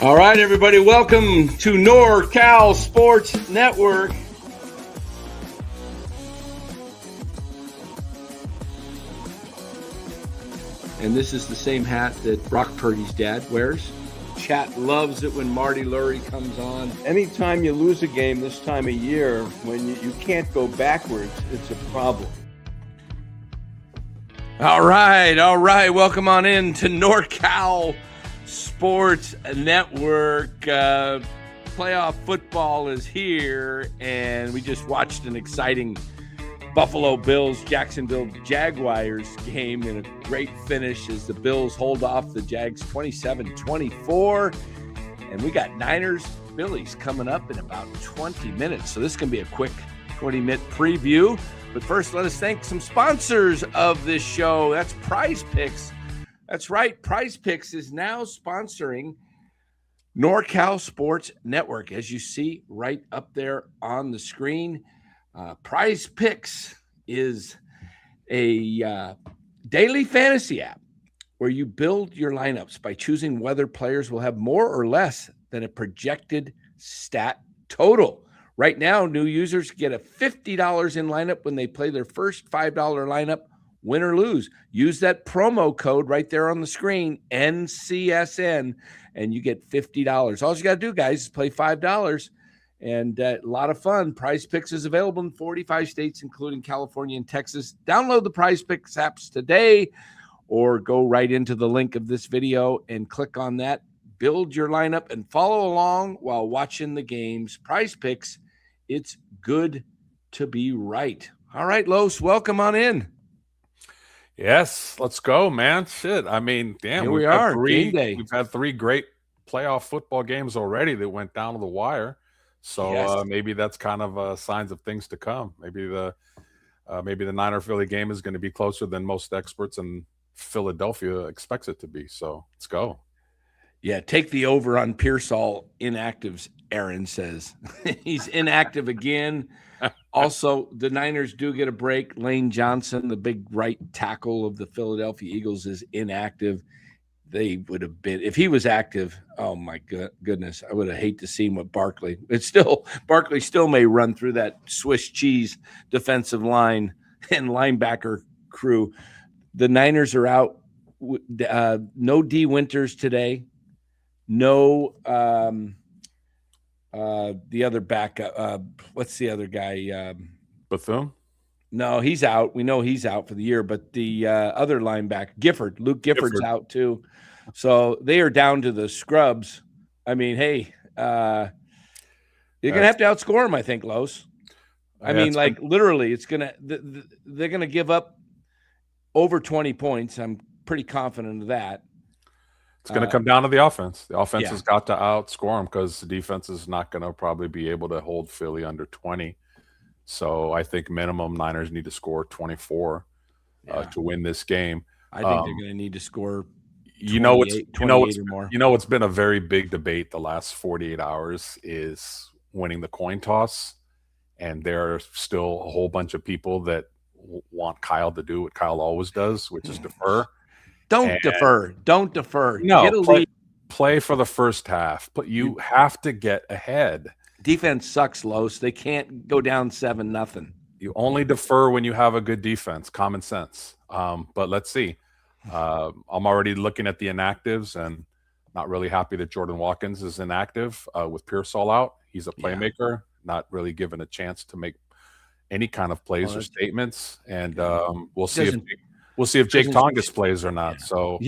All right, everybody, welcome to NorCal Sports Network. And this is the same hat that Brock Purdy's dad wears. Chat loves it when Marty Lurie comes on. Anytime you lose a game this time of year, when you can't go backwards, it's a problem. All right. Welcome on in to NorCal Sports Network. Playoff football is here, and we just watched an exciting Buffalo Bills Jacksonville Jaguars game in a great finish as the Bills hold off the Jags 27-24. And we got Niners Phillies coming up in about 20 minutes. So this is going to be a quick 20-minute preview. But first, let us thank some sponsors of this show. That's PrizePicks. That's right. PrizePicks is now sponsoring NorCal Sports Network, as you see right up there on the screen. PrizePicks is a daily fantasy app where you build your lineups by choosing whether players will have more or less than a projected stat total. Right now, new users get a $50 in lineup when they play their first $5 lineup, win or lose. Use that promo code right there on the screen, NCSN, and you get $50. All you got to do, guys, is play $5. And a lot of fun. PrizePicks is available in 45 states, including California and Texas. Download the PrizePicks apps today or go right into the link of this video and click on that. Build your lineup and follow along while watching the games. PrizePicks, it's good to be right. All right, Los, welcome on in. Yes, let's go, man. Shit. I mean, damn, Here we are. Game day. We've had 3 great playoff football games already that went down to the wire. So Yes. maybe that's kind of signs of things to come. Maybe the Niner Philly game is going to be closer than most experts in Philadelphia expects it to be. So let's go. Yeah, take the over on Pearsall inactives, Aaron says. He's inactive again. Also, the Niners do get a break. Lane Johnson, the big right tackle of the Philadelphia Eagles, is inactive. They would have been, if he was active, oh my goodness, I would have hated to see him with Barkley. Barkley still may run through that Swiss cheese defensive line and linebacker crew. The Niners are out. No D Winters today. No, the other back. What's the other guy? Bethune? No, he's out. We know he's out for the year, but the other linebacker, Luke Gifford's out too. So they are down to the scrubs. I mean, hey, you're going to have to outscore them, I think, Los. I mean, like literally, they're going to give up over 20 points. I'm pretty confident of that. It's going to come down to the offense. The offense has got to outscore them because the defense is not going to probably be able to hold Philly under 20. So I think minimum Niners need to score 24 to win this game. I think they're going to need to score 28 or more. What's been a very big debate the last 48 hours is winning the coin toss. And there are still a whole bunch of people that want Kyle to do what Kyle always does, which is defer. Don't defer. No, play for the first half. But you have to get ahead. Defense sucks, Los. They can't go down 7-0. You only defer when you have a good defense. Common sense. But let's see. I'm already looking at the inactives and not really happy that Jordan Watkins is inactive with Pearsall out. He's a playmaker, not really given a chance to make any kind of plays or statements. And we'll see if Jake Tongas plays or not. So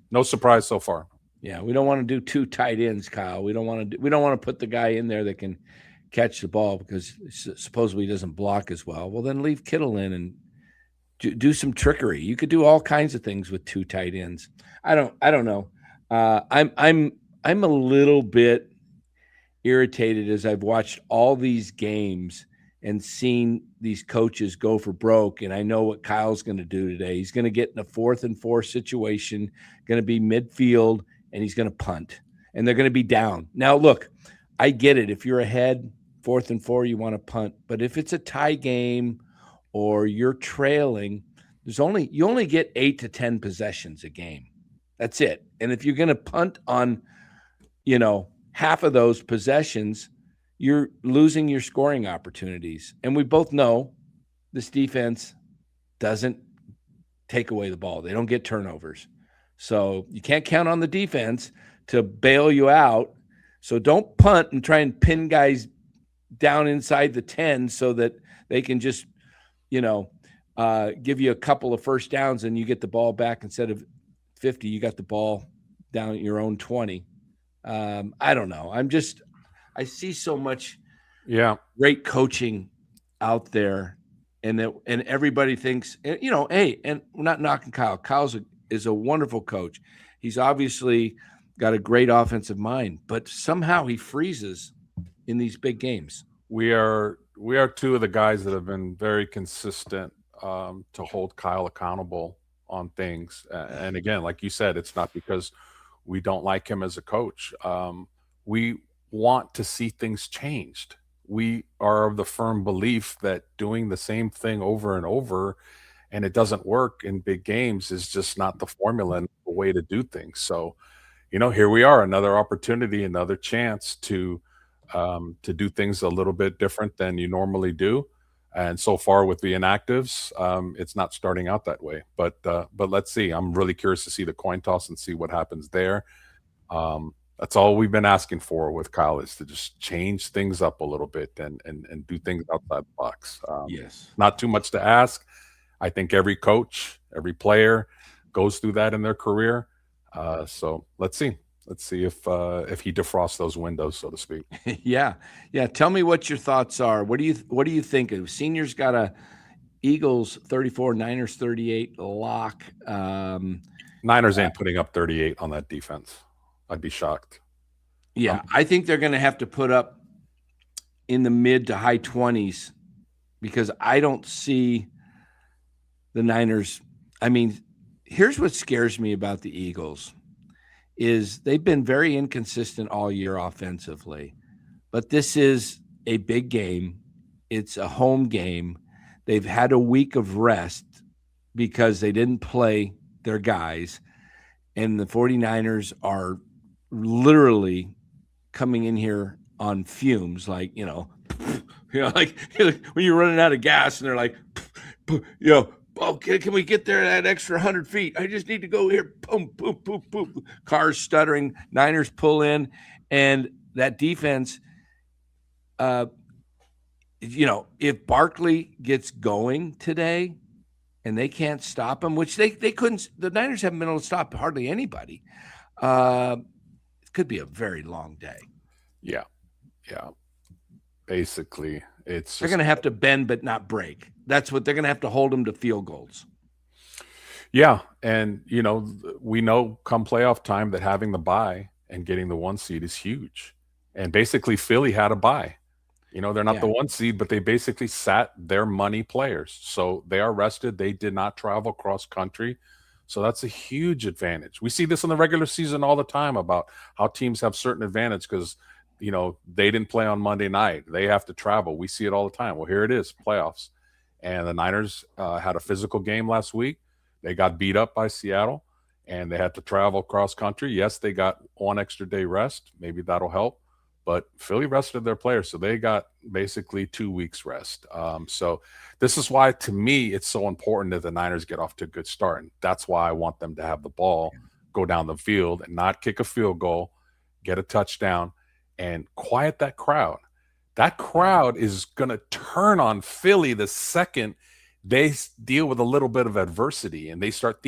no surprise so far. Yeah, we don't want to do 2 tight ends, Kyle. We don't want to put the guy in there that can catch the ball because supposedly he doesn't block as well. Well, then leave Kittle in and do some trickery. You could do all kinds of things with 2 tight ends. I don't know. I'm a little bit irritated as I've watched all these games and seen these coaches go for broke. And I know what Kyle's going to do today. He's going to get in a 4th and 4 situation, going to be midfield, and he's going to punt. And they're going to be down. Now, look, I get it. If you're ahead, 4th and 4, you want to punt. But if it's a tie game or you're trailing, you only get 8 to 10 possessions a game. That's it. And if you're going to punt on half of those possessions, you're losing your scoring opportunities. And we both know this defense doesn't take away the ball. They don't get turnovers. So you can't count on the defense to bail you out. So don't punt and try and pin guys down inside the 10 so that they can just, give you a couple of first downs and you get the ball back. Instead of 50, you got the ball down at your own 20. I don't know. I see so much great coaching out there, and everybody thinks, hey, and we're not knocking Kyle. Kyle is a wonderful coach. He's obviously got a great offensive mind, but somehow he freezes in these big games. We are two of the guys that have been very consistent to hold Kyle accountable on things. And again, like you said, it's not because we don't like him as a coach. We want to see things changed. We are of the firm belief that doing the same thing over and over and it doesn't work in big games is just not the formula and the way to do things. So, here we are, another opportunity, another chance to do things a little bit different than you normally do. And so far with the inactives, it's not starting out that way. But let's see. I'm really curious to see the coin toss and see what happens there. That's all we've been asking for with Kyle, is to just change things up a little bit and do things outside the box. Yes. Not too much to ask. I think every coach, every player goes through that in their career. So let's see. Let's see if he defrosts those windows, so to speak. Yeah. Tell me what your thoughts are. What do you think? Seniors got a Eagles 34, Niners 38 lock. Niners ain't putting up 38 on that defense. I'd be shocked. Yeah, I think they're going to have to put up in the mid to high 20s because I don't see the Niners. I mean, here's what scares me about the Eagles is they've been very inconsistent all year offensively, but this is a big game. It's a home game. They've had a week of rest because they didn't play their guys, and the 49ers are literally coming in here on fumes, like, like when you're running out of gas and they're like, oh, can we get there that extra 100 feet? I just need to go here. Boom, boom, boom, boom. Cars stuttering. Niners pull in. And that defense, if Barkley gets going today and they can't stop him, which they couldn't, the Niners haven't been able to stop hardly anybody. It could be a very long day. Yeah. Basically, they're going to have to bend but not break. That's what they're going to have to hold them to field goals. Yeah, and we know come playoff time that having the bye and getting the 1 seed is huge. And basically, Philly had a bye. They're not the 1 seed, but they basically sat their money players, so they are rested. They did not travel cross country. So that's a huge advantage. We see this in the regular season all the time about how teams have certain advantage because, they didn't play on Monday night. They have to travel. We see it all the time. Well, here it is, playoffs. And the Niners had a physical game last week. They got beat up by Seattle, and they had to travel cross country. Yes, they got 1 extra day rest. Maybe that'll help. But Philly rested their players, so they got basically 2 weeks rest. So this is why, to me, it's so important that the Niners get off to a good start. And that's why I want them to have the ball, go down the field, and not kick a field goal, get a touchdown, and quiet that crowd. That crowd is going to turn on Philly the second they deal with a little bit of adversity and they start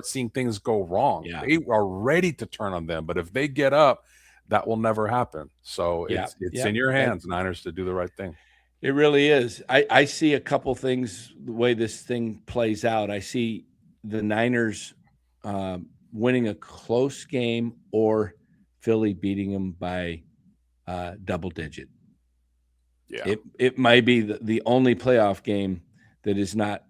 seeing things go wrong. Yeah. They are ready to turn on them. But if they get up, that will never happen. So it's in your hands, Niners, to do the right thing. It really is. I see a couple things the way this thing plays out. I see the Niners winning a close game or Philly beating them by double digit. Yeah. It might be the only playoff game that is not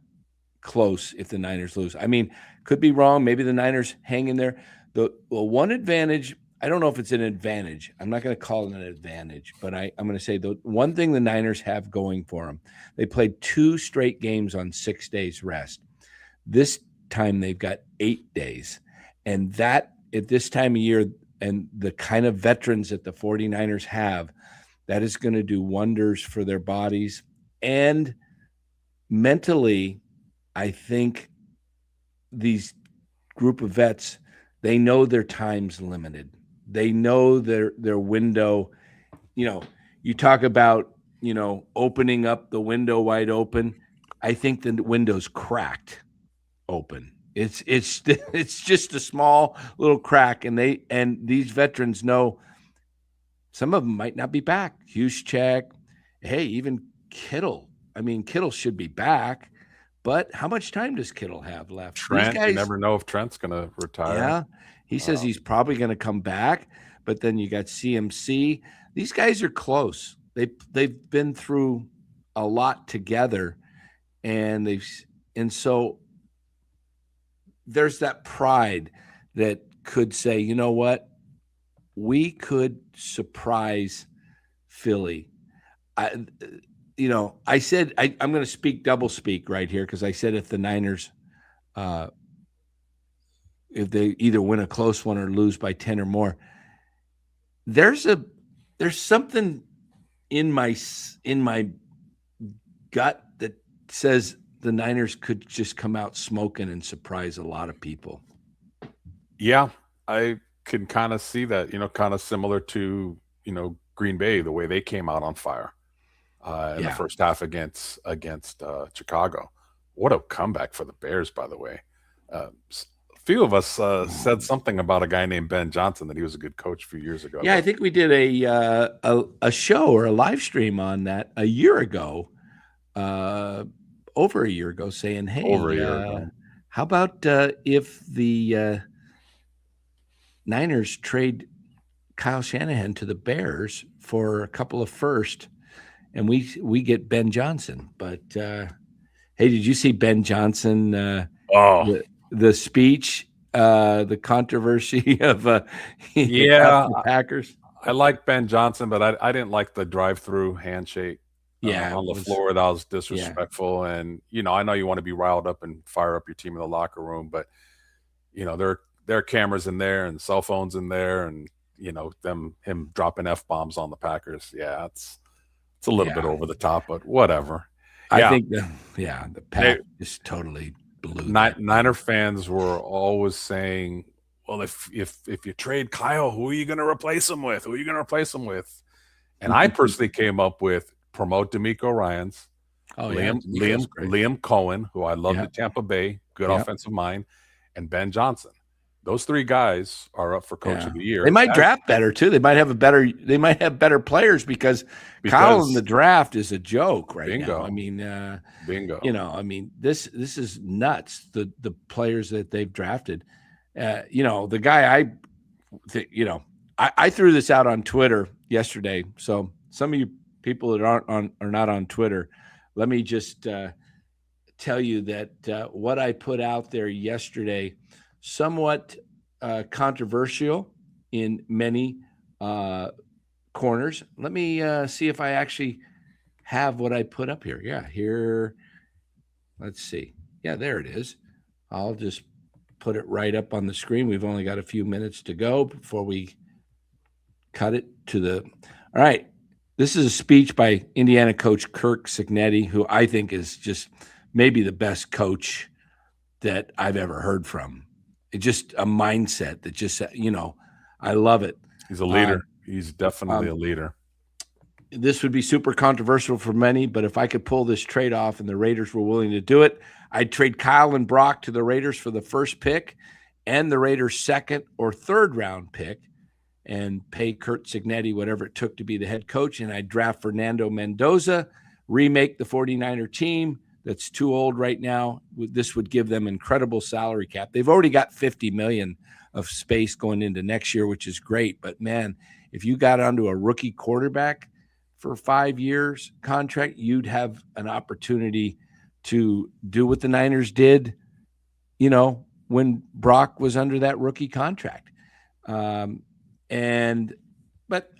close if the Niners lose. I mean, could be wrong. Maybe the Niners hang in there. The one advantage, I don't know if it's an advantage. I'm not going to call it an advantage, but I'm going to say the one thing the Niners have going for them, they played 2 straight games on 6 days rest. This time they've got 8 days. And that at this time of year, and the kind of veterans that the 49ers have, that is going to do wonders for their bodies. And mentally, I think these group of vets, they know their time's limited. They know their window. You talk about, opening up the window wide open. I think the window's cracked open. It's just a small little crack, and these veterans know some of them might not be back. Juszczyk, hey, even Kittle. I mean, Kittle should be back, but how much time does Kittle have left? Trent, you never know if Trent's going to retire. Yeah, he says he's probably going to come back, but then you got CMC. These guys are close. They've been through a lot together, and so there's that pride that could say, you know what, we could surprise Philly. I said I'm going to speak double speak right here, because I said if the Niners, if they either win a close one or lose by 10 or more, there's something in my gut that says the Niners could just come out smoking and surprise a lot of people. Yeah, I can kind of see that, kind of similar to, Green Bay, the way they came out on fire in the first half against Chicago. What a comeback for the Bears, by the way. A few of us said something about a guy named Ben Johnson, that he was a good coach a few years ago. Yeah, I think we did a show or a live stream on that a year ago, over a year ago, saying, hey, how about if the Niners trade Kyle Shanahan to the Bears for a couple of first, and we get Ben Johnson. But hey, did you see Ben Johnson? The speech, the controversy of the Packers. I like Ben Johnson, but I didn't like the drive-through handshake. On the floor. That was disrespectful. Yeah. And I know you want to be riled up and fire up your team in the locker room, but there are cameras in there and cell phones in there, and him dropping F-bombs on the Packers. Yeah, it's a little bit over the top, but whatever. I think the Pack just totally blew. Niner fans were always saying, well, if you trade Kyle, who are you going to replace him with? And I personally came up with promote DeMeco Ryans, Liam Cohen, who I love at Tampa Bay, good offensive mind, and Ben Johnson. Those three guys are up for Coach of the Year. They might draft better too. They might have better players because Kyle in the draft is a joke right now. I mean, bingo. This is nuts. The players that they've drafted. The guy I threw this out on Twitter yesterday. So some of you people that are not on Twitter, let me just tell you that what I put out there yesterday, somewhat controversial in many corners. Let me see if I actually have what I put up here. Yeah, here. Let's see. Yeah, there it is. I'll just put it right up on the screen. We've only got a few minutes to go before we cut it to the. All right. This is a speech by Indiana coach Kirk Cignetti, who I think is just maybe the best coach that I've ever heard from. It's just a mindset that just, I love it. He's a leader. He's definitely a leader. This would be super controversial for many, but if I could pull this trade off and the Raiders were willing to do it, I'd trade Kyle and Brock to the Raiders for the first pick and the Raiders' second or third round pick, and pay Kurt Cignetti whatever it took to be the head coach. And I'd draft Fernando Mendoza, remake the 49er team that's too old right now. This would give them incredible salary cap. They've already got $50 million of space going into next year, which is great. But, man, if you got onto a rookie quarterback for 5 years contract, you'd have an opportunity to do what the Niners did, when Brock was under that rookie contract. But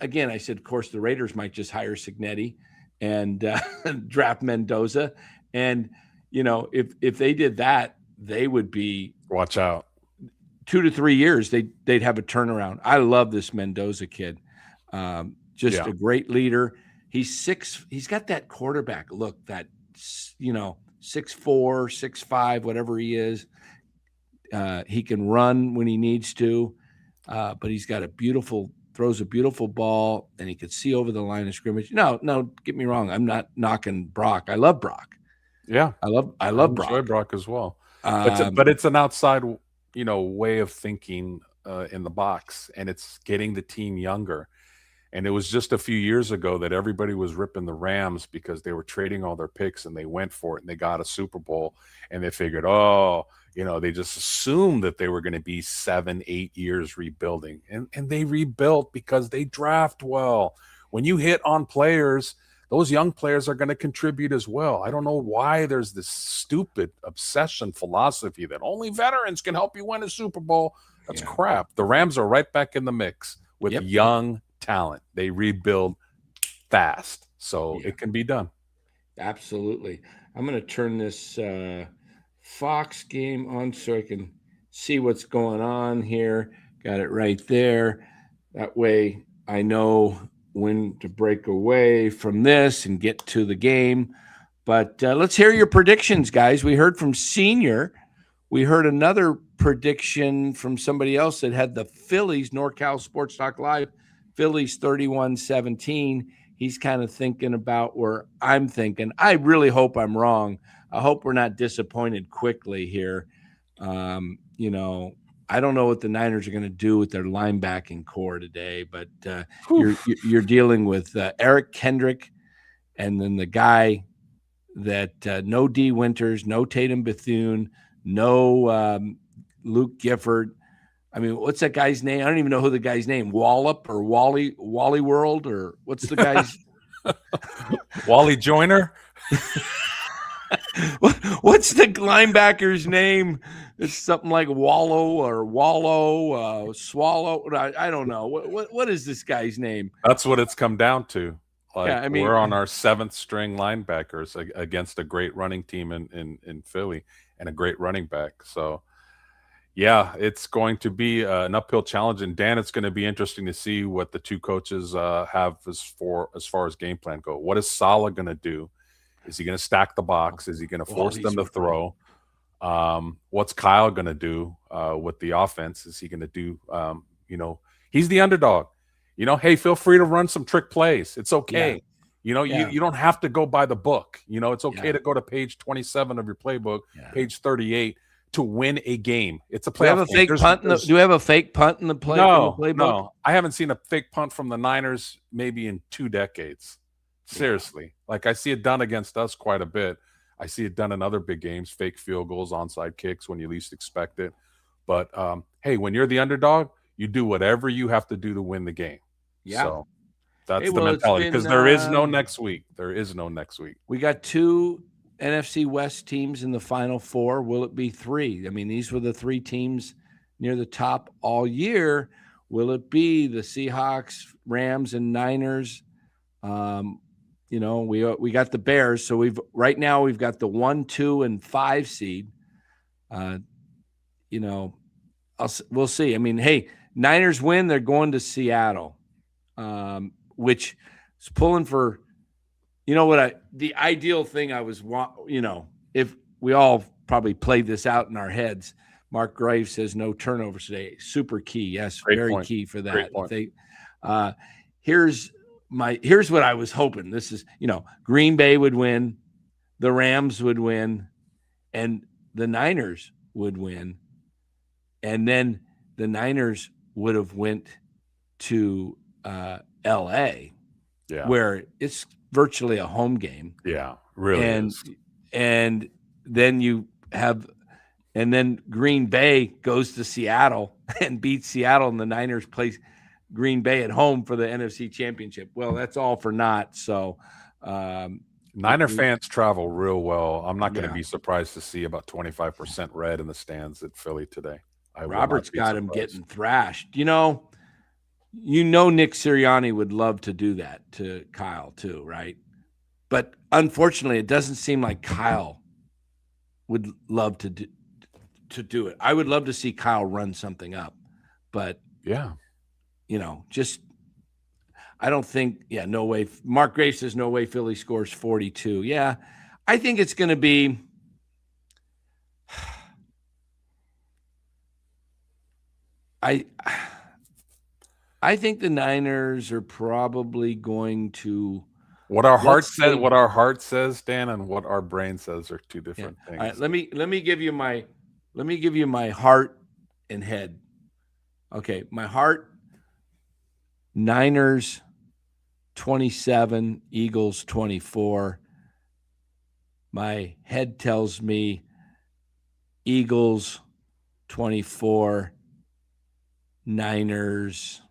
again, I said, of course, the Raiders might just hire Cignetti and draft Mendoza. And, if they did that, they would be. Watch out. 2 to 3 years, they'd have a turnaround. I love this Mendoza kid. Just a great leader. He's got that quarterback look, that 6'4", 6'5", whatever he is. He can run when he needs to, but he's got throws a beautiful ball, and he could see over the line of scrimmage. No, get me wrong. I'm not knocking Brock. I love Brock. Yeah, I love Brock. Enjoy Brock as well. But it's an outside, way of thinking in the box, and it's getting the team younger. And it was just a few years ago that everybody was ripping the Rams because they were trading all their picks and they went for it and they got a Super Bowl, and they figured, they just assumed that they were going to be 7-8 years rebuilding. And they rebuilt because they draft well. When you hit on players, those young players are going to contribute as well. I don't know why there's this stupid obsession philosophy that only veterans can help you win a Super Bowl. That's crap. The Rams are right back in the mix with young talent. They rebuild fast, so it can be done. Absolutely. I'm going to turn this Fox game on so I can see what's going on here. Got it right there. That way I know when to break away from this and get to the game. But let's hear your predictions, guys. We heard from Senior. We heard another prediction from somebody else that had the Phillies, NorCal Sports Talk Live, Phillies 31-17. He's kind of thinking about where I'm thinking. I really hope I'm wrong. I hope we're not disappointed quickly here. I don't know what the Niners are going to do with their linebacking core today, but you're dealing with Eric Kendrick, and then the guy that no D Winters, no Tatum Bethune, no Luke Gifford. I mean, what's that guy's name? I don't even know who the guy's name. Wallop or Wally World, or what's the guy's Wally Joyner? What's the linebacker's name? It's something like Swallow. I don't know. What is this guy's name? That's what it's come down to. We're on our 7th string linebackers against a great running team in Philly and a great running back. So, yeah, it's going to be an uphill challenge. And Dan, it's going to be interesting to see what the two coaches have as far as game plan go. What is Saleh going to do? Is he going to stack the box? Is he going to force them to throw? What's Kyle going to do with the offense? Is he going to do, he's the underdog. Hey, feel free to run some trick plays. It's okay. You don't have to go by the book. It's okay to go to page 27 of your playbook, page 38, to win a game. It's a playoff game. Do we have a fake punt in the playbook? No. I haven't seen a fake punt from the Niners maybe in 2 decades. Seriously. I see it done against us quite a bit. I see it done in other big games, fake field goals, onside kicks when you least expect it. But, hey, when you're the underdog, you do whatever you have to do to win the game. Yeah. So that's the mentality, because there is no next week. There is no next week. We got 2 NFC West teams in the Final Four. Will it be 3? I mean, these were the 3 teams near the top all year. Will it be the Seahawks, Rams, and Niners? We got the Bears. So we've got the 1, 2, and 5 seed. We'll see. I mean, hey, Niners win, they're going to Seattle, which is pulling for, the ideal thing I was, if we all probably played this out in our heads. Mark Graves says no turnovers today. Super key. Yes, great very point. Key for that. Here's what I was hoping. This is, Green Bay would win, the Rams would win, and the Niners would win. And then the Niners would have went to L.A., where it's virtually a home game. Yeah, really is. And then then Green Bay goes to Seattle and beats Seattle, and the Niners play Green Bay at home for the NFC Championship. Well, that's all for naught. So Niner fans travel real well. I'm not going to be surprised to see about 25% red in the stands at Philly today. Robert's got him getting thrashed. Nick Sirianni would love to do that to Kyle too, right? But unfortunately, it doesn't seem like Kyle would love to to do it. I would love to see Kyle run something up, but Yeah. Just I don't think. Yeah, no way. Mark Graves says no way. Philly scores 42. Yeah, I think it's going to be. I think the Niners are probably going to. What our heart says, Dan, and what our brain says are two different things. All right, let me give you my heart and head. Okay, my heart, Niners 27, Eagles 24. My head tells me Eagles 24, Niners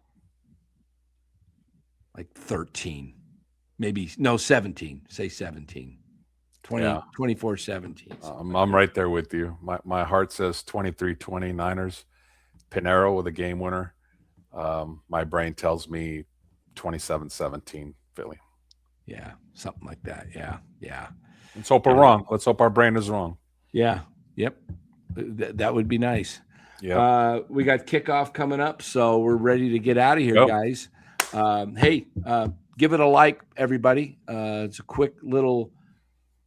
like 13. Maybe, no, 17. Say 17. 24, 17. I'm right there with you. My heart says 23-20 Niners. Pinero with a game winner. My brain tells me 27-17 Philly. Yeah, something like that. Yeah. Let's hope we're wrong. Let's hope our brain is wrong. Yeah. Yep. That would be nice. Yeah. We got kickoff coming up, so we're ready to get out of here, guys. Hey, give it a like, everybody. It's a quick little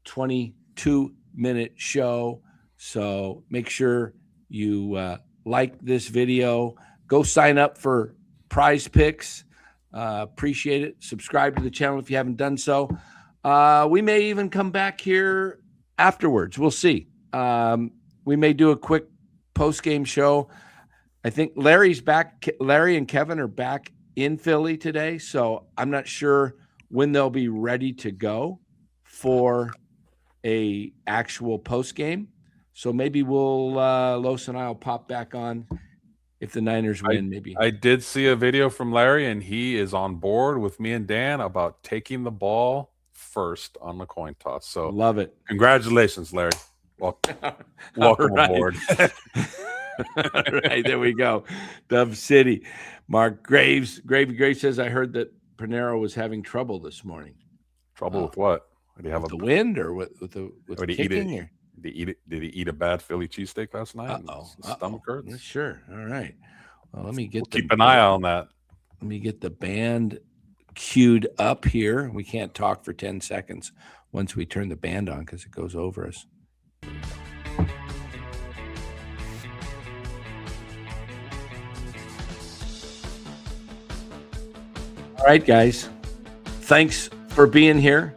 22-minute show, so make sure you like this video. Go sign up for PrizePicks. Appreciate it. Subscribe to the channel if you haven't done so. We may even come back here afterwards. We'll see. We may do a quick post-game show. I think Larry's back. Larry and Kevin are back in Philly today, so I'm not sure when they'll be ready to go for a actual post game. So maybe Los and I will pop back on if the Niners win. Maybe I did see a video from Larry, and he is on board with me and Dan about taking the ball first on the coin toss. So love it. Congratulations, Larry. Welcome aboard. All right, there we go. Dove City. Mark Graves. Gravy says, I heard that Pinero was having trouble this morning. Trouble with what? Did he have the wind or with the kicking? Did he eat a bad Philly cheesesteak last night? Stomach hurts? Sure. All right. Well, let me keep an eye on that. Let me get the band queued up here. We can't talk for 10 seconds once we turn the band on because it goes over us. All right, guys. Thanks for being here.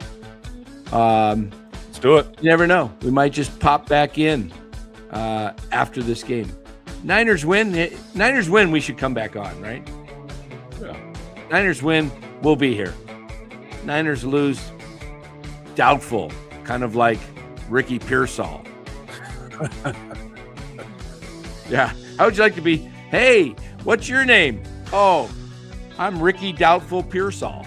Let's do it. You never know. We might just pop back in after this game. Niners win. We should come back on, right? Yeah. Niners win. We'll be here. Niners lose. Doubtful. Kind of like Ricky Pearsall. Yeah. How would you like to be? Hey, what's your name? Oh, I'm Ricky Doubtful Pearsall.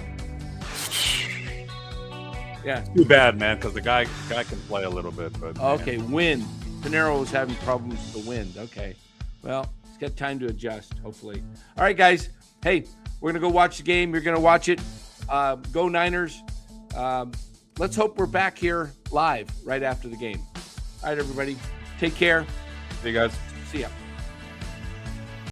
Yeah. Too bad, man, because the guy can play a little bit. But okay, wind. Pinero was having problems with the wind. Okay. Well, he's got time to adjust, hopefully. All right, guys. Hey, we're going to go watch the game. You're going to watch it. Go Niners. Let's hope we're back here live right after the game. All right, everybody. Take care. See you guys. See ya.